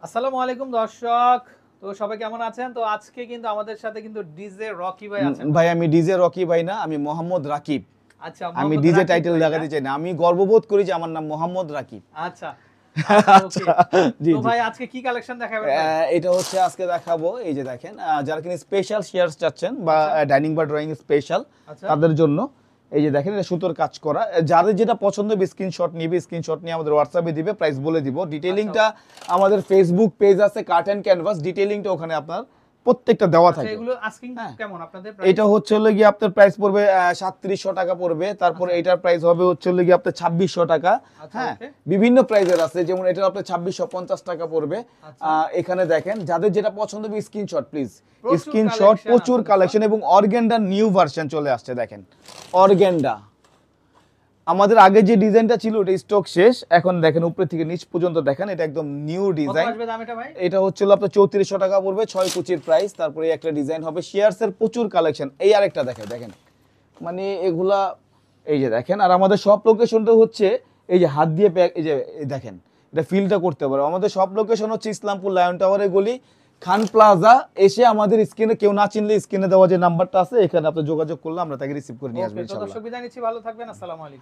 আসসালামু আলাইকুম দর্শক। তো সবাই কেমন আছেন? তো আজকে কিন্তু আমাদের সাথে কিন্তু ডিজে রকি ভাই আছেন। ভাই আমি ডিজে রকি ভাই না, আমি মোহাম্মদ রাকিব। আচ্ছা, আমি মোহাম্মদ ডিজে রাকিব টাইটেল ভাই না? লাগাতে চাই না, আমি গর্ববোধ করি যে আমার নাম মোহাম্মদ রাকিব। আচ্ছা, আচ্ছা ওকে। আচ্ছা, জি তো জি। ভাই আজকে কি কালেকশন দেখাবেন ভাই? এটা হচ্ছে আজকে দেখাবো, এই যে দেখেন, যারা কিনা স্পেশাল শেয়ারস চাচ্ছেন বা আচ্ছা, ডাইনিং বা ড্রয়িং স্পেশাল আচ্ছা, তাদের জন্য। এই যে দেখেন, এটা সুতোর কাজ করা। যাদের যেটা পছন্দ হবে স্ক্রিনশট নিবে, স্ক্রিনশট নিয়ে আমাদের হোয়াটসঅ্যাপে দিবে, প্রাইস বলে দিব। ডিটেইলিংটা আমাদের ফেসবুক পেজ আছে কার্ট অ্যান্ড ক্যানভাস, ডিটেইলিংটা ওখানে আপনার প্রত্যেকটা দেওয়া আচ্ছা থাকে। এগুলো আস্কিং হ্যাঁ, কেমন আপনাদের প্রাইস? এটা হচ্ছে হলো গিয়ে আপনার প্রাইস পড়বে 3700 টাকা পড়বে। তারপরে আচ্ছা, এটার প্রাইস হবে হচ্ছে হলো গিয়ে আপনার 2600 টাকা। আচ্ছা হ্যাঁ, ওকে। বিভিন্ন প্রাইসের আছে, যেমন এটা আপনার 2650 টাকা পড়বে। আচ্ছা, এখানে দেখেন, যাদের যেটা পছন্দ হবে স্ক্রিনশট প্লিজ, প্রচুর স্ক্রিনশট। কালেকশন প্রচুর আছে কালেকশন এবং অর্গেন্ডার নিউ ভার্সন চলে আসছে। দেখেন অর্গেন্ডা, আমাদের আগে যে ডিজাইনটা ছিল ওটা স্টক শেষ। এখন দেখেন উপরে থেকে নিচ পর্যন্ত দেখেন, এটা একদম নিউ কত ডিজাইন। আসবে দাম এটা ভাই? এটা হচ্ছিল আপনার 3400 টাকা পড়বে, 6 কুচির প্রাইস। তারপরে একটা ডিজাইন হবে, শেয়ারসের প্রচুর কালেকশন। এই আরেকটা দেখেন, মানে এগুলা, এই যে দেখেন। আর আমাদের সব লোকেশনটা হচ্ছে এই যে হাত দিয়ে এই যে দেখেন, এটা ফিলটা করতে পারো। আমাদের সব লোকেশন হচ্ছে ইসলামপুর লায়ন টাওয়ারের গলি, খান প্লাজা। এসে আমাদের স্ক্রিনে, কেউ না চিনলে স্ক্রিনে দেওয়া যে নাম্বারটা আছে, এখানে আপনি যোগাযোগ করলে আমরা তাকে রিসিভ করে নিয়ে আসবো ওকে, তো ইনশাআল্লাহ। দর্শক বিদায় নিচ্ছি, ভালো থাকবেন। আসসালামু আলাইকুম।